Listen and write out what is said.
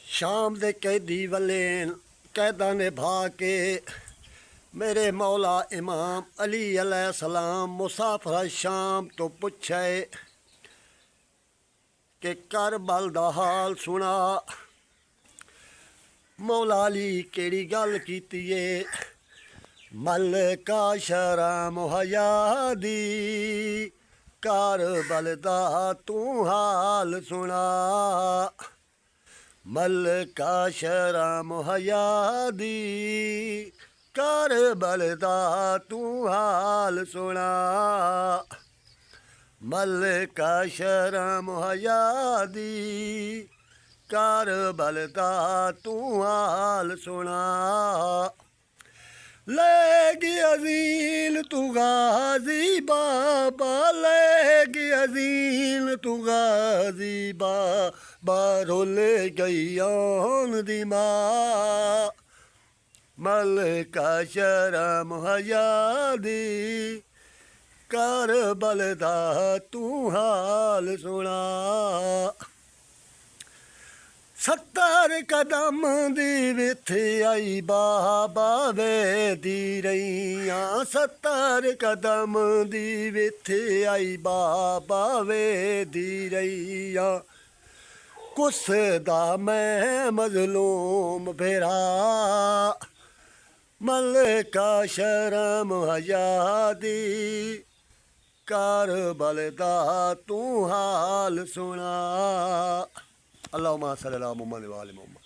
शाम दे कैदी वले कैदा निभा के मेरे मौला इमाम अली अलैहिस्सलाम मुसाफिर शाम तो पुछे कि करबल दा हाल सुना। मौला अली केड़ी गल कीती है? मलका शरा मुहैया दी करबल दा तू हाल सुना। मलका शरा मुहैया दी करबल दा तू हाल सुना। मलका शरा मुहैया दी करबल दा तू हाल सुना। लेगी अजील तू गाजी बाबा, लेगी अजील तू गाजी बाबा, रुल गई आन दी माँ। मलका शरा मुहैया दी करबल दा तू हाल सुना। 70 कदम दी विथ आई बाबा वेदी रहियां। 70 कदम दी विथ आई बाबा वेदी रहियां। कुसदा मैं मजलूम फिरा। मलका शरा मुहैया दी करबल दा तू हाल सुना। अल्लाहुम्मा सल्ली अला मुहम्मद व आले मुहम्मद।